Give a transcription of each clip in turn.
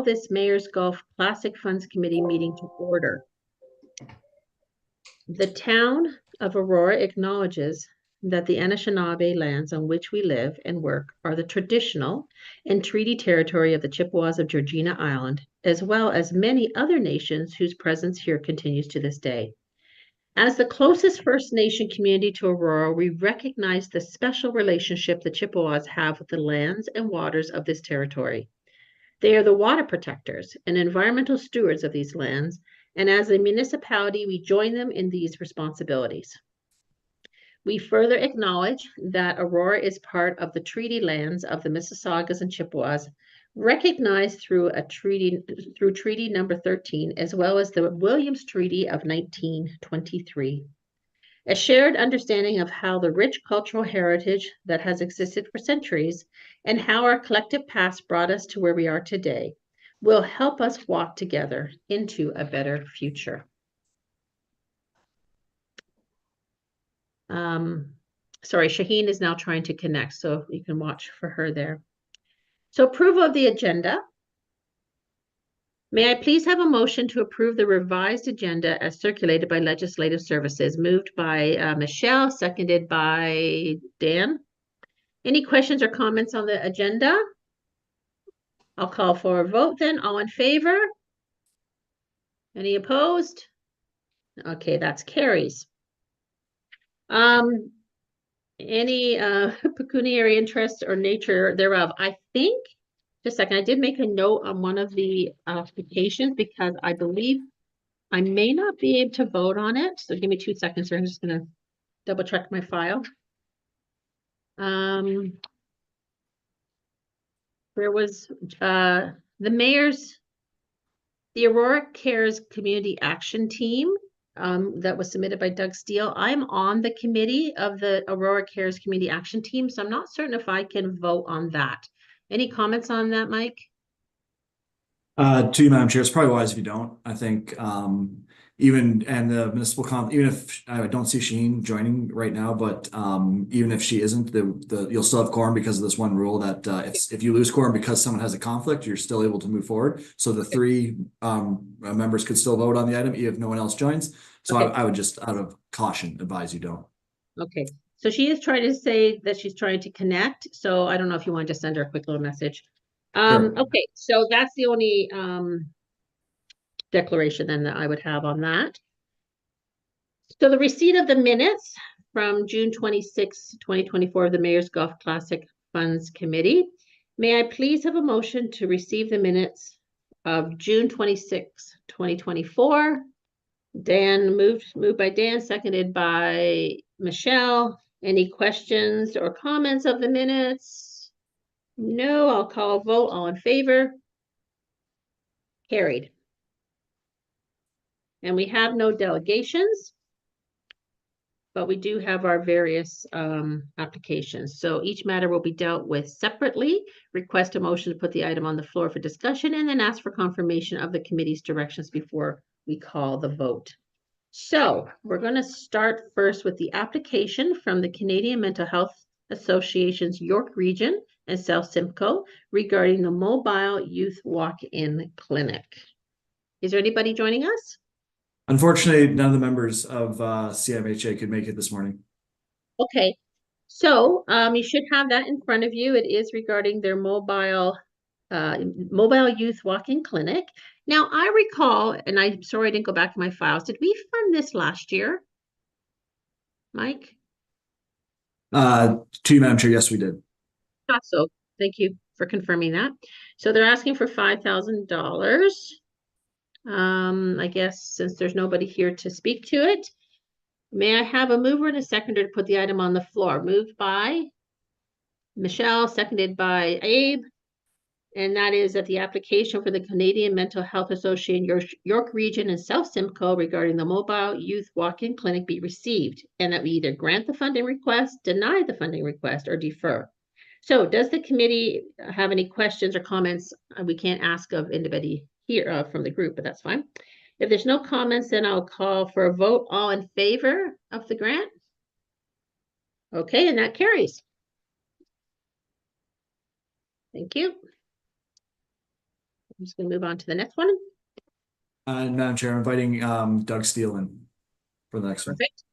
this Mayor's Golf Classic Funds Committee meeting to order. The town of Aurora acknowledges that the Anishinaabe lands on which we live and work are the traditional and treaty territory of the Chippewas of Georgina Island, as well as many other nations whose presence here continues to this day. As the closest First Nation community to Aurora, we recognize the special relationship the Chippewas have with the lands and waters of this territory. They are the water protectors and environmental stewards of these lands, and as a municipality, we join them in these responsibilities. We further acknowledge that Aurora is part of the treaty lands of the Mississaugas and Chippewas, recognized through Treaty Number 13, as well as the Williams Treaty of 1923. A shared understanding of how the rich cultural heritage that has existed for centuries and how our collective past brought us to where we are today will help us walk together into a better future. Sorry, Shaheen is now trying to connect, so you can watch for her there. So approval of the agenda. May I please have a motion to approve the revised agenda as circulated by Legislative Services, moved by Michelle, seconded by Dan. Any questions or comments on the agenda? I'll call for a vote then. All in favor? Any opposed? Okay, that's carries. Any pecuniary interest or nature thereof? I think, just a second, I did make a note on one of the applications because I believe I may not be able to vote on it. So give me 2 seconds here. I'm just going to double check my file. There was the Aurora Cares Community Action Team that was submitted by Doug Steele. I'm on the committee of the Aurora Cares Community Action Team, so I'm not certain if I can vote on that. Any comments on that, Mike? To you, Madam Chair, it's probably wise if you don't. I think even the municipal even if I don't see Sheen joining right now, but even if she isn't, you'll still have quorum because of this one rule that if you lose quorum because someone has a conflict, you're still able to move forward. So the 3 members could still vote on the item even if no one else joins. So okay. I would just, out of caution, advise you don't. Okay. So she is trying to say that she's trying to connect. So I don't know if you want to just send her a quick little message. Sure. Okay, so that's the only declaration then that I would have on that. So the receipt of the minutes from June 26, 2024 of the Mayor's Golf Classic Funds Committee. May I please have a motion to receive the minutes of June 26, 2024? Dan moved by Dan, seconded by Michelle. Any questions or comments of the minutes? No, I'll call a vote. All in favor? Carried. And we have no delegations, but we do have our various applications. So each matter will be dealt with separately. Request a motion to put the item on the floor for discussion and then ask for confirmation of the committee's directions before we call the vote. So we're going to start first with the application from the Canadian Mental Health Association's York Region and South Simcoe regarding the mobile youth walk-in clinic. Is there anybody joining us? Unfortunately, none of the members of CMHA could make it this morning. Okay, so you should have that in front of you. It is regarding their mobile youth walk-in clinic. Now, I recall, and I'm sorry I didn't go back to my files. Did we fund this last year, Mike? To you, Madam Chair, yes, we did. Thought so. Thank you for confirming that. So they're asking for $5,000. I guess since there's nobody here to speak to it, may I have a mover and a seconder to put the item on the floor? Moved by Michelle, seconded by Abe. And that is that the application for the Canadian Mental Health Association York Region and South Simcoe regarding the mobile youth walk-in clinic be received, and that we either grant the funding request, deny the funding request, or defer. So does the committee have any questions or comments? We can't ask of anybody here from the group, but that's fine. If there's no comments, then I'll call for a vote. All in favor of the grant? Okay, and that carries. Thank you. I'm just gonna move on to the next one. And Madam Chair, I'm inviting Doug Steele in for the next one. Perfect.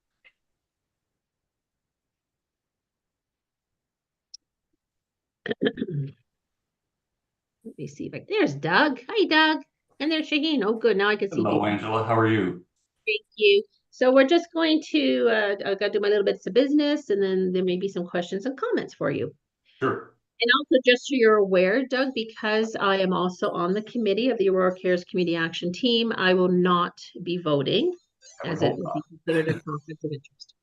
Let me see if there's Doug. Hi, Doug. And there's Shaheen. Oh, good. Now I can see Hello, people. Angela. How are you? Thank you. So we're just going to, I've got to do my little bits of business, and then there may be some questions and comments for you. Sure. And also, just so you're aware, Doug, because I am also on the committee of the Aurora Cares Community Action Team, I will not be voting, as it would be considered a conflict of interest.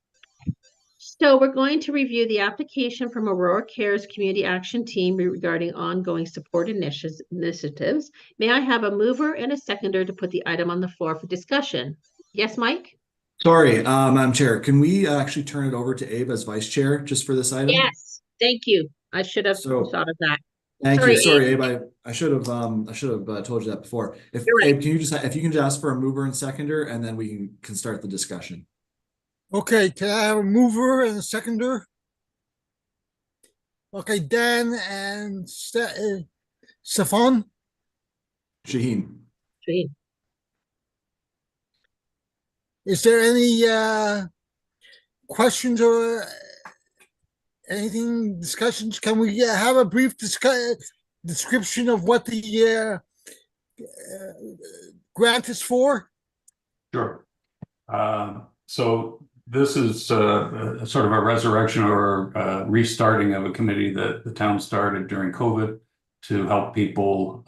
So we're going to review the application from Aurora Cares Community Action Team regarding ongoing support initiatives. May I have a mover and a seconder to put the item on the floor for discussion? Yes, Mike? Sorry, Madam Chair, can we actually turn it over to Abe as Vice Chair just for this item? Yes, thank you. I should have So- thought of that. Thank Sorry, you. Sorry, Abe. Abe. I should have told you that before. If You're right. Abe, can you just if you can just ask for a mover and seconder, and then we can start the discussion. Okay, can I have a mover and a seconder? Okay, Dan and Stefan. Shaheen. Shaheen. Is there any questions or anything discussions? Can we have a brief description of what the grant is for? Sure. So this is sort of a resurrection or restarting of a committee that the town started during COVID to help people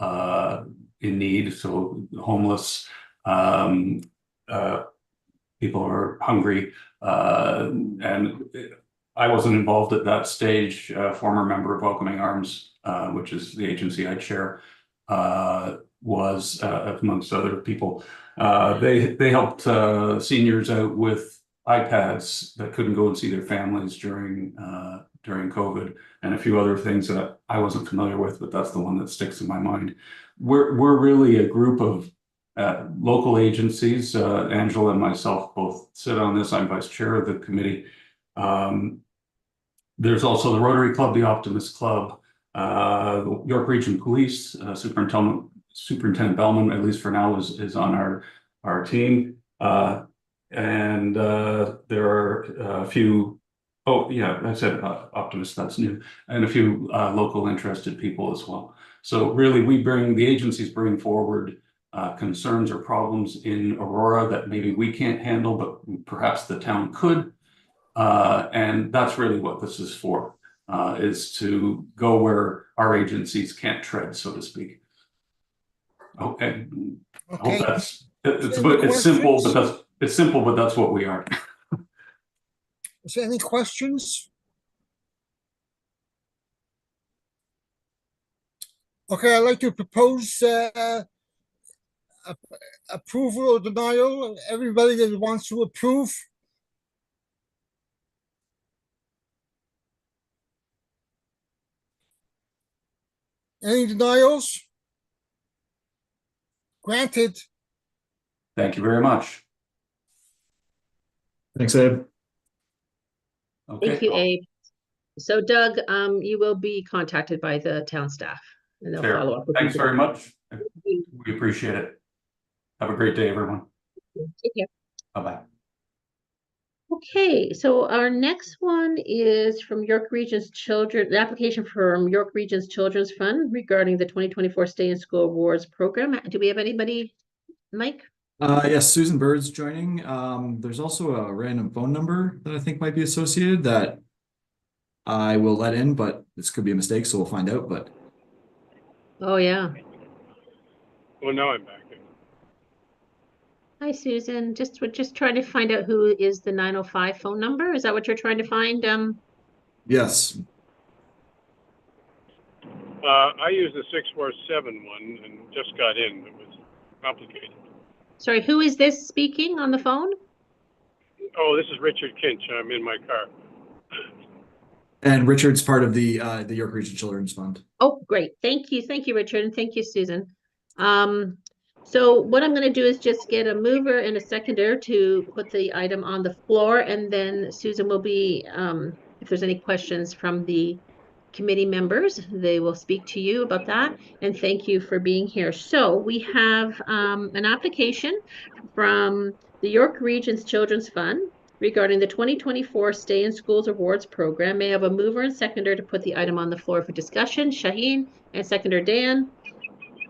in need, so homeless, people who are hungry, and I wasn't involved at that stage. Former member of Welcoming Arms, which is the agency I chair, was amongst other people. They helped seniors out with iPads that couldn't go and see their families during COVID, and a few other things that I wasn't familiar with, but that's the one that sticks in my mind. We're really a group of local agencies. Angela and myself both sit on this. I'm vice chair of the committee. There's also the Rotary Club, the Optimist Club, the York Region Police, Superintendent Bellman, at least for now, is on our team. And there are a few, oh yeah, I said Optimist, that's new, and a few local interested people as well. So really the agencies bring forward concerns or problems in Aurora that maybe we can't handle, but perhaps the town could. And that's really what this is for, is to go where our agencies can't tread, so to speak. Okay. I hope that's it's simple, but that's what we are. Is there any questions? Okay, I'd like to propose approval or denial. Everybody that wants to approve. Any denials? Granted. Thank you very much. Thanks, Abe. Okay. Thank you, Abe. So Doug, you will be contacted by the town staff and they'll follow up with you. Thanks very much. We appreciate it. Have a great day, everyone. Take care. Bye-bye. Okay, so our next one is from York Region's the application from York Region's Children's Fund regarding the 2024 Stay in School Awards program. Do we have anybody, Mike? Yes, Susan Bird's joining. There's also a random phone number that I think might be associated that I will let in, but this could be a mistake, so we'll find out. But Oh yeah. Well, now I'm back. Hi, Susan. We're just trying to find out who is the 905 phone number. Is that what you're trying to find? yes, I used the 647 one and just got in. It was complicated. Sorry, who is this speaking on the phone? Oh, this is Richard Kinch. I'm in my car. and Richard's part of the York Region Children's Fund. Oh, great. Thank you, Richard, and thank you, Susan. So what I'm going to do is just get a mover and a seconder to put the item on the floor, and then Susan will be, if there's any questions from the committee members. They will speak to you about that, and thank you for being here. So we have an application from the York Region's Children's Fund regarding the 2024 Stay in Schools Awards Program. May I have a mover and seconder to put the item on the floor for discussion? Shaheen, and seconder Dan.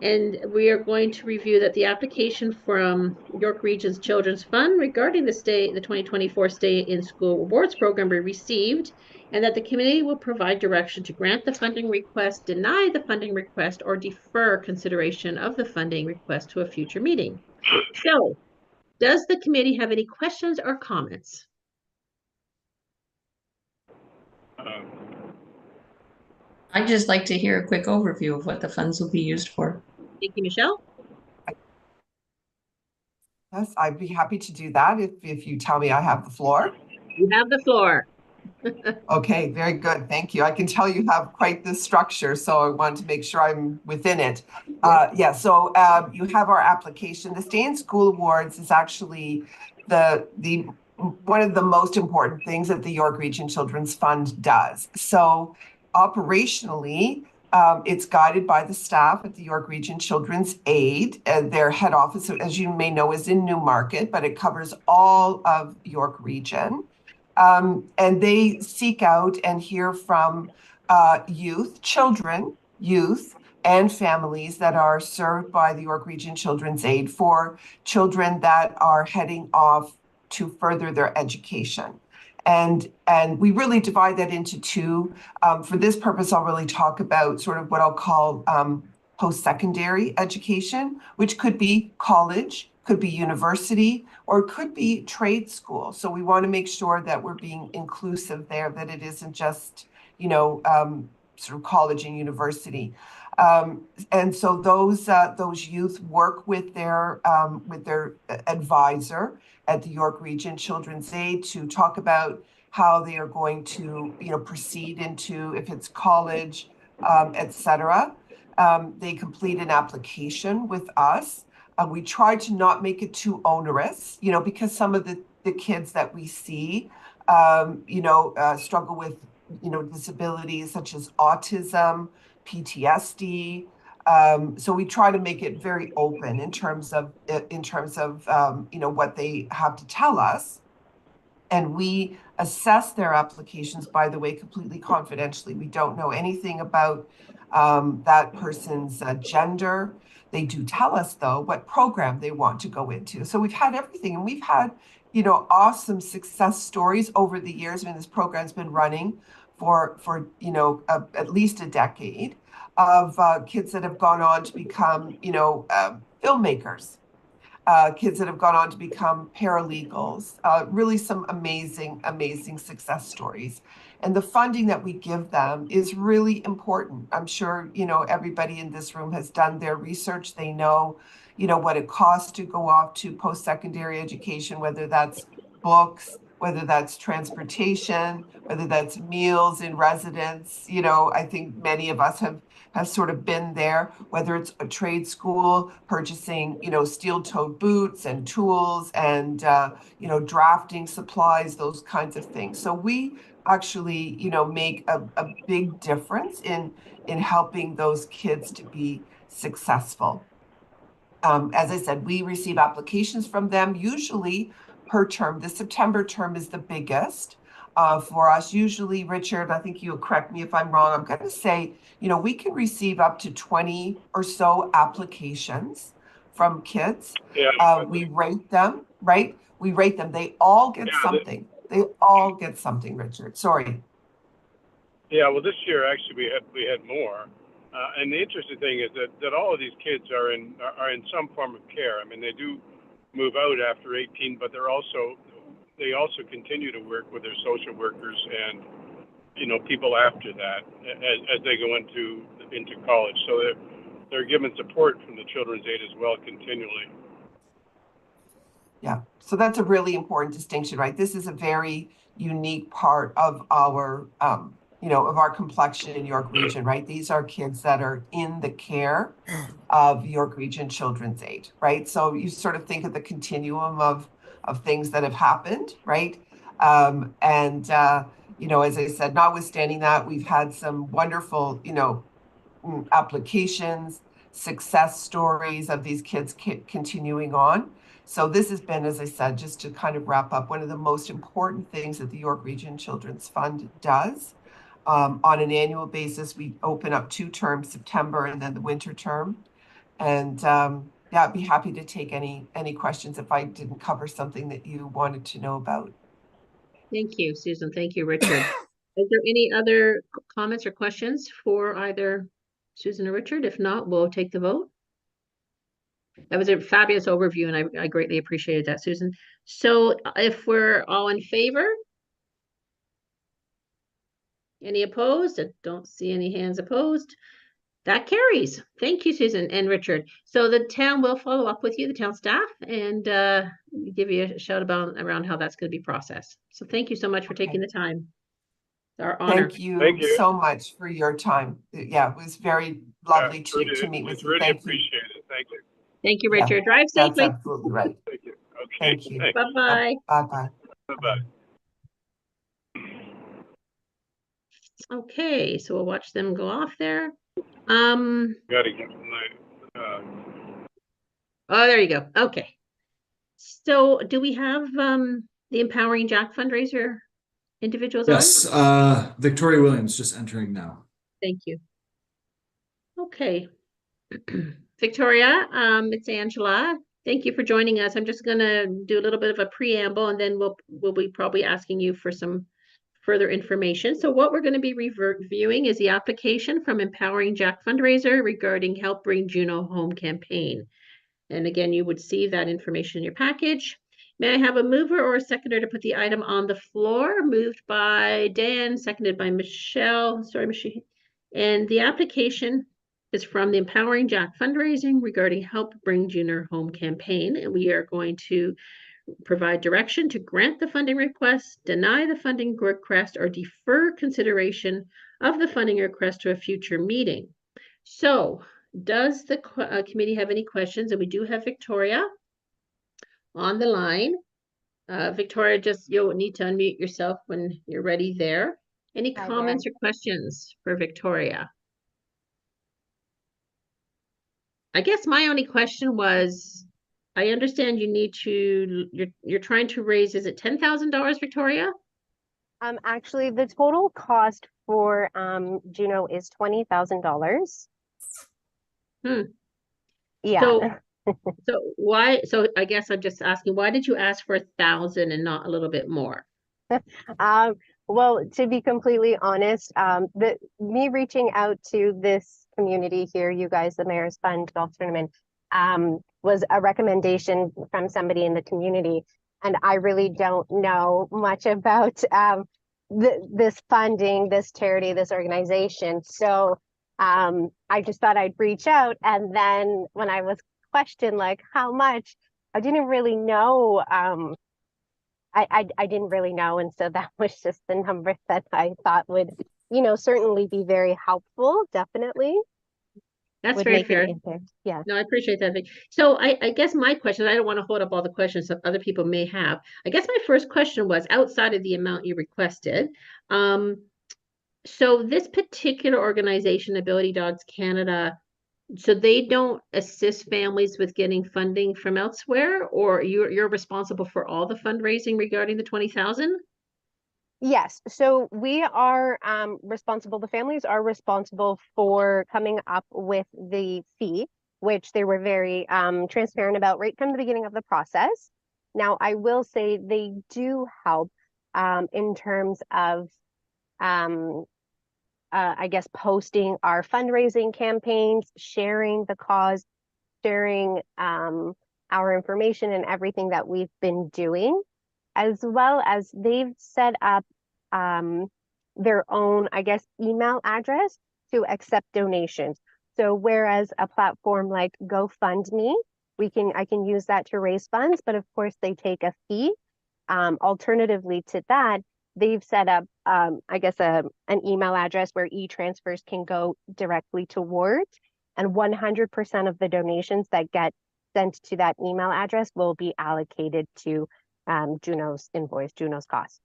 And we are going to review that the application from York Region's Children's Fund regarding the 2024 Stay in School Awards Program be received, and that the committee will provide direction to grant the funding request, deny the funding request, or defer consideration of the funding request to a future meeting. So, does the committee have any questions or comments? I'd just like to hear a quick overview of what the funds will be used for. Thank you, Michelle. Yes, I'd be happy to do that if you tell me I have the floor. You have the floor. Okay, very good. Thank you. I can tell you have quite the structure, so I wanted to make sure I'm within it. Yeah, so you have our application. The Stay in School Awards is actually the one of the most important things that the York Region Children's Fund does. So operationally, it's guided by the staff at the York Region Children's Aid. Their head office, as you may know, is in Newmarket, but it covers all of York Region. And they seek out and hear from children, and families that are served by the York Region Children's Aid for children that are heading off to further their education. And we really divide that into two. For this purpose, I'll really talk about sort of what I'll call post-secondary education, which could be college, could be university, or it could be trade school. So we want to make sure that we're being inclusive there, that it isn't just, sort of college and university. And so those youth work with their advisor at the York Region Children's Aid to talk about how they are going to, proceed into, if it's college, et cetera. They complete an application with us. We try to not make it too onerous, because some of the kids that we see, struggle with, disabilities such as autism, PTSD. So we try to make it very open in terms of what they have to tell us. And we assess their applications, by the way, completely confidentially. We don't know anything about that person's gender. They do tell us, though, what program they want to go into. So we've had everything, and we've had, awesome success stories over the years. I mean, this program's been running for at least a decade, of kids that have gone on to become, filmmakers, kids that have gone on to become paralegals, really some amazing success stories. And the funding that we give them is really important. I'm sure, everybody in this room has done their research. They know, what it costs to go off to post-secondary education, whether that's books, whether that's transportation, whether that's meals in residence. I think many of us have sort of been there, whether it's a trade school, purchasing, steel-toed boots and tools and, drafting supplies, those kinds of things. So we actually, make a big difference in helping those kids to be successful. As I said, we receive applications from them, usually per term. The September term is the biggest for us. Usually, Richard, I think you'll correct me if I'm wrong. I'm going to say, we can receive up to 20 or so applications from kids. Yeah. We rate them, right? We rate them. They all get something. They all get something, Richard. Sorry. Yeah, well, this year actually we had more, and the interesting thing is that all of these kids are in some form of care. I mean, they do move out after 18, but they also continue to work with their social workers and people after that as they go into college. So they're given support from the Children's Aid as well continually. Yeah, so that's a really important distinction, right? This is a very unique part of our, of our complexion in York Region, right? These are kids that are in the care of York Region Children's Aid, right? So you sort of think of the continuum of things that have happened, right? You know, as I said, notwithstanding that, we've had some wonderful, you know, applications, success stories of these kids continuing on. So this has been, as I said, just to kind of wrap up, one of the most important things that the York Region Children's Fund does. On an annual basis, we open up 2 terms, September and then the winter term. And yeah, I'd be happy to take any questions if I didn't cover something that you wanted to know about. Thank you, Susan. Thank you, Richard. Is there any other comments or questions for either Susan or Richard? If not, we'll take the vote. That was a fabulous overview, and I greatly appreciated that, Susan. So if we're all in favor? Any opposed? I don't see any hands opposed. That carries. Thank you, Susan and Richard. So the town will follow up with you, the town staff, and give you a shout about around how that's going to be processed. So thank you so much for taking the time. It's our honor. Thank you so much for your time. Yeah, it was very lovely to meet with you. Really Thank you. appreciate it. Thank you. Thank you, Yeah, Richard. Drive That's safely. absolutely right. Thank you. Okay. Thank you. Thanks. Bye-bye. Bye-bye. Bye-bye. Okay, so we'll watch them go off there. Gotta get Oh, there you go. Okay. So do we have the Empowering Jack fundraiser individuals on? Yes, Victoria Williams just entering now. Thank you. Okay. Victoria, it's Angela. Thank you for joining us. I'm just gonna do a little bit of a preamble and then we'll be probably asking you for some further information. So what we're going to be reviewing is the application from Empowering Jack fundraiser regarding Help Bring Juno Home campaign. And again, you would see that information in your package. May I have a mover or a seconder to put the item on the floor? Moved by Dan, seconded by Michelle. Sorry, Michelle. And the application is from the Empowering Jack fundraising regarding Help Bring Juno Home campaign. And we are going to provide direction to grant the funding request, deny the funding request, or defer consideration of the funding request to a future meeting. So does the committee have any questions? And we do have Victoria on the line. Victoria, just you'll need to unmute yourself when you're ready there. Any comments or questions for Victoria? I guess my only question was, I understand you need to, you're trying to raise, is it $10,000, Victoria? Actually, the total cost for Juno is $20,000. Yeah. So why, so I guess I'm just asking, why did you ask for 1,000 and not a little bit more? Well, to be completely honest, me reaching out to this community here, you guys, the Mayor's Fund Golf Tournament, was a recommendation from somebody in the community. And I really don't know much about this funding, this charity, this organization. So I just thought I'd reach out. And then when I was questioned, like, how much, I didn't really know. I didn't really know. And so that was just the number that I thought would, certainly be very helpful. Definitely. That's very fair. Yeah. No, I appreciate that, Vic. So I guess my question, I don't want to hold up all the questions that other people may have. I guess my first question was outside of the amount you requested. So this particular organization, Ability Dogs Canada, so they don't assist families with getting funding from elsewhere, or you're responsible for all the fundraising regarding the 20,000? Yes, so we are responsible, the families are responsible for coming up with the fee, which they were very transparent about right from the beginning of the process. Now, I will say they do help in terms of, I guess, posting our fundraising campaigns, sharing the cause, sharing our information and everything that we've been doing, as well as they've set up their own, I guess, email address to accept donations. So whereas a platform like GoFundMe, I can use that to raise funds, but of course they take a fee. Alternatively to that, they've set up, I guess, an email address where e-transfers can go directly towards, and 100% of the donations that get sent to that email address will be allocated to Juno's invoice, Juno's cost.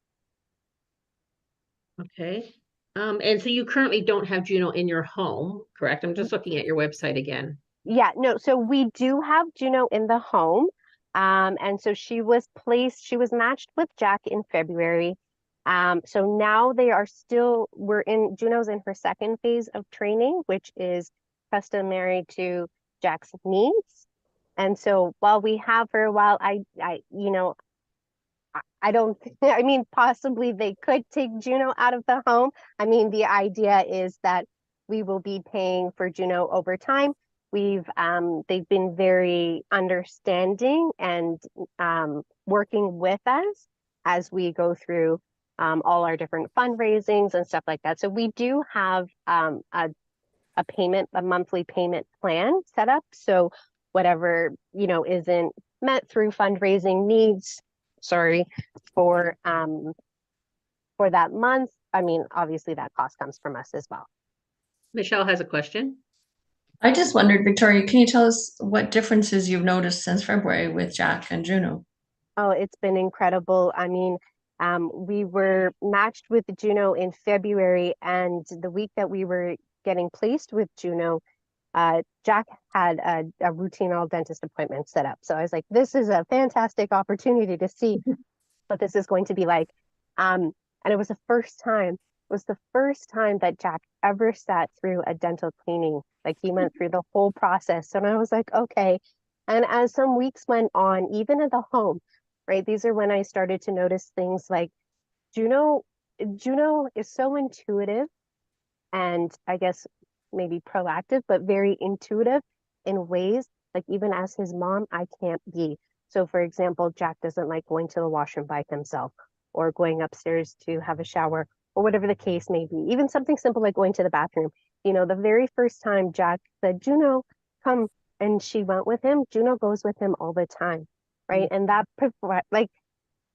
Okay. And so you currently don't have Juno in your home, correct? I'm just looking at your website again. Yeah, no, so we do have Juno in the home. And so she was matched with Jack in February. So now Juno's in her second phase of training, which is customary to Jack's needs. And so while we have her, I don't, I mean, possibly they could take Juno out of the home. I mean, the idea is that we will be paying for Juno over time. They've been very understanding and working with us as we go through all our different fundraisings and stuff like that. So we do have a monthly payment plan set up. So whatever, isn't met through fundraising needs, for that month, I mean, obviously that cost comes from us as well. Michelle has a question. I just wondered, Victoria, can you tell us what differences you've noticed since February with Jack and Juno? Oh, it's been incredible. I mean, we were matched with Juno in February, and the week that we were getting placed with Juno, Jack had a routine all dentist appointment set up. So I was like, this is a fantastic opportunity to see what this is going to be like. And it was the first time that Jack ever sat through a dental cleaning. Like he went through the whole process. And I was like, okay. And as some weeks went on, even in the home, right? These are when I started to notice things like Juno is so intuitive and I guess maybe proactive, but very intuitive in ways like even as his mom, I can't be. So for example, Jack doesn't like going to the washroom by himself or going upstairs to have a shower or whatever the case may be. Even something simple like going to the bathroom. The very first time Jack said, Juno, come, and she went with him, Juno goes with him all the time, right? And that, like,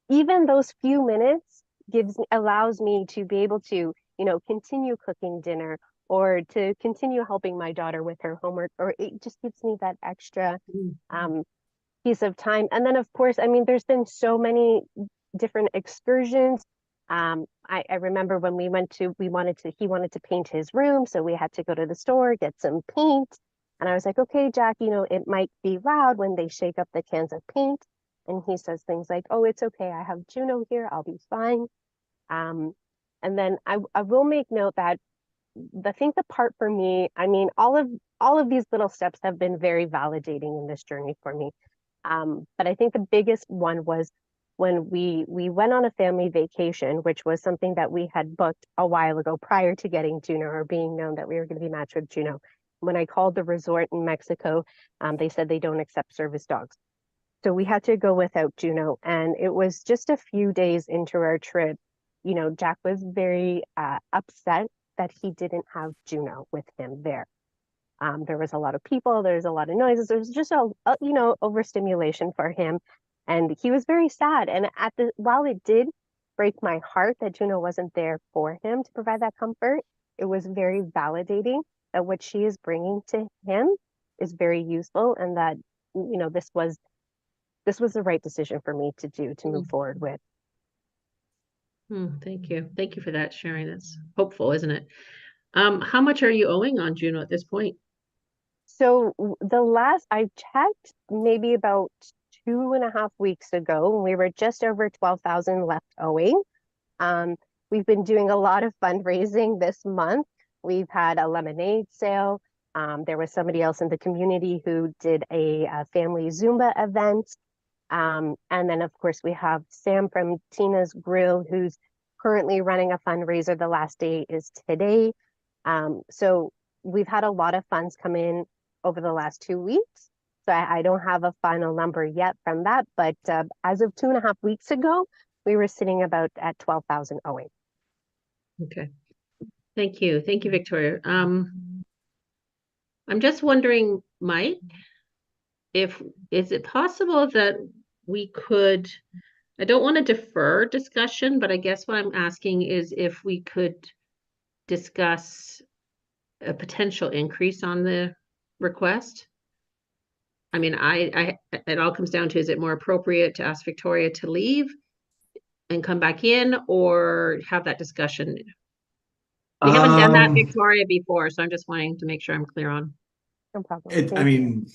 even those few minutes allows me to be able to, continue cooking dinner or to continue helping my daughter with her homework, or it just gives me that extra piece of time. And then of course, I mean, there's been so many different excursions. I remember when he wanted to paint his room, so we had to go to the store, get some paint. And I was like, okay, Jack, it might be loud when they shake up the cans of paint. And he says things like, oh, it's okay, I have Juno here, I'll be fine. And then I will make note that I think the part for me, I mean, all of these little steps have been very validating in this journey for me. But I think the biggest one was when we went on a family vacation, which was something that we had booked a while ago prior to getting Juno or being known that we were going to be matched with Juno. When I called the resort in Mexico, they said they don't accept service dogs. So we had to go without Juno. And it was just a few days into our trip, Jack was very upset that he didn't have Juno with him there. There was a lot of people, there's a lot of noises, there was just a overstimulation for him. And he was very sad. And while it did break my heart that Juno wasn't there for him to provide that comfort, it was very validating that what she is bringing to him is very useful, and that this was the right decision for me to do to move forward with. Thank you for that sharing. That's hopeful, isn't it? How much are you owing on Juno at this point? So the last I checked, maybe about 2.5 weeks ago, we were just over 12,000 left owing. We've been doing a lot of fundraising this month. We've had a lemonade sale. There was somebody else in the community who did a family Zumba event. And then of course we have Sam from Tina's Grill, who's currently running a fundraiser. The last day is today. So we've had a lot of funds come in over the last 2 weeks. So I don't have a final number yet from that, but as of 2.5 weeks ago, we were sitting about at 12,000 owing. Okay. Thank you, Victoria. I'm just wondering, Mike, is it possible that we could, I don't want to defer discussion, but I guess what I'm asking is if we could discuss a potential increase on the request. I mean, it all comes down to, is it more appropriate to ask Victoria to leave and come back in, or have that discussion? We haven't done that, Victoria, before, so I'm just wanting to make sure I'm clear on. No problem. I Thank you. mean,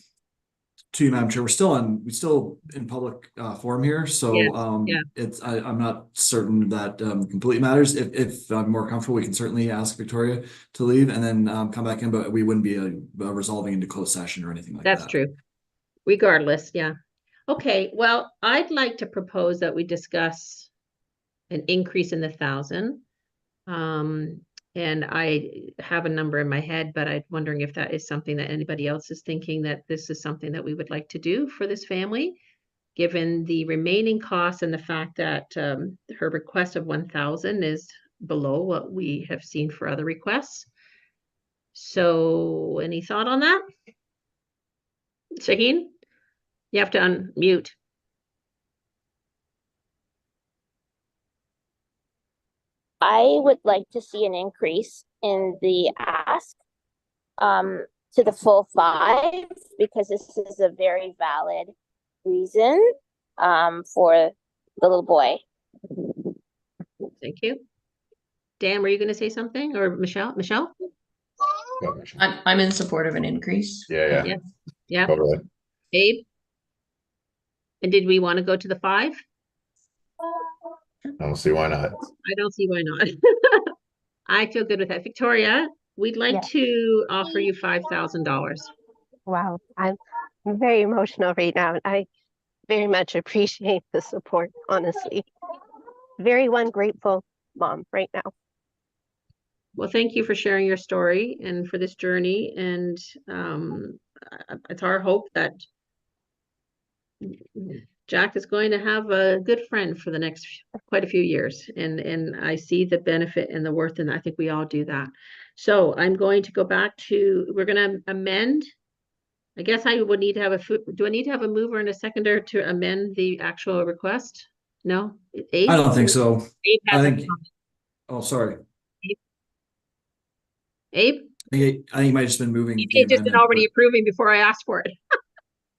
to you, Madam Chair, we're still in public forum here, so yeah. I'm not certain that completely matters. If I'm more comfortable, we can certainly ask Victoria to leave and then come back in, but we wouldn't be resolving into closed session or anything like that. That's true. Regardless, yeah. Okay, well, I'd like to propose that we discuss an increase in the 1,000. And I have a number in my head, but I'm wondering if that is something that anybody else is thinking that this is something that we would like to do for this family, given the remaining costs and the fact that her request of 1,000 is below what we have seen for other requests. So any thought on that? Shaheen, you have to unmute. I would like to see an increase in the ask to the full 5, because this is a very valid reason for the little boy. Thank you. Dan, were you going to say something, or Michelle? Michelle? I'm in support of an increase. Yeah. Yes. Yeah. Totally. Abe? And did we want to go to the 5? I don't see why not. I don't see why not. I feel good with that. Victoria, we'd like to offer you $5,000. Wow, I'm very emotional right now. I very much appreciate the support, honestly. Very grateful mom right now. Well, thank you for sharing your story and for this journey. And it's our hope that Jack is going to have a good friend for the next quite a few years. And I see the benefit and the worth, and I think we all do that. So I'm going to go back to, we're going to amend. I guess I would need to have do I need to have a mover and a seconder to amend the actual request? No? Abe? I don't think so. Abe has I a think, oh, sorry. Abe? I think you might have just been moving. You may have just been already approving before I asked for it.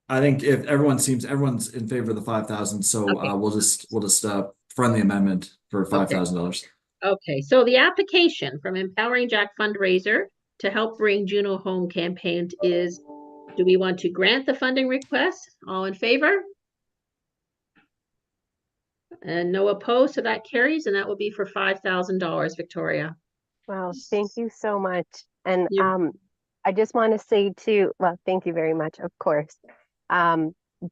I think if everyone's in favor of the 5,000, so Okay. we'll just friendly amendment for $5,000. Okay, so the application from Empowering Jack Fundraiser to help bring Juno home campaign is, do we want to grant the funding request? All in favor? And no opposed, so that carries, and that will be for $5,000, Victoria. Wow, thank you so much. And You're- I just want to say too, well, thank you very much, of course.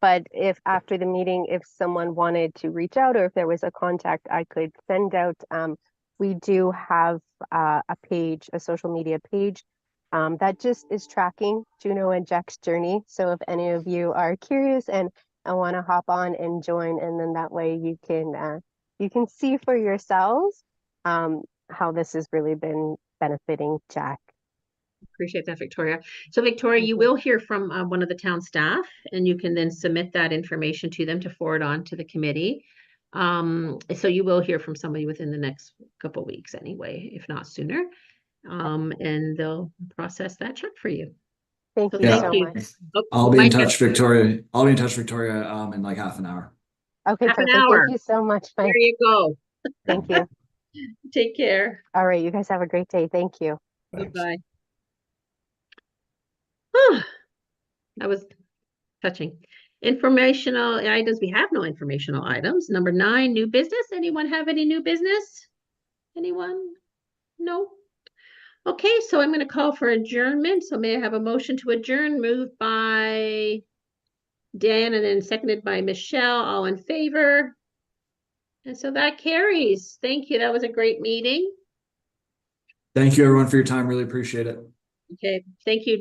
But if after the meeting, if someone wanted to reach out, or if there was a contact I could send out, we do have a page, a social media page, that just is tracking Juno and Jack's journey. So if any of you are curious and want to hop on and join, and then that way you can see for yourselves how this has really been benefiting Jack. Appreciate that, Victoria. So Victoria, you will hear from one of the town staff, and you can then submit that information to them to forward on to the committee. So you will hear from somebody within the next couple of weeks anyway, if not sooner. And they'll process that check for you. Thank So you Yeah. so thank much. Oh, I'll be in Mike, touch, Victoria. I'll be in touch, Victoria, in like half an hour. Okay, Half an perfect. hour. Thank you so much, Mike. There you go. Thank you. Take care. All right, you guys have a great day. Thank you. Thanks. Goodbye. That was touching. Informational items. We have no informational items. Number 9, new business. Anyone have any new business? Anyone? No. Okay, so I'm going to call for adjournment. So may I have a motion to adjourn? Moved by Dan and then seconded by Michelle. All in favor? And so that carries. Thank you. That was a great meeting. Thank you, everyone, for your time. Really appreciate it. Okay, thank you.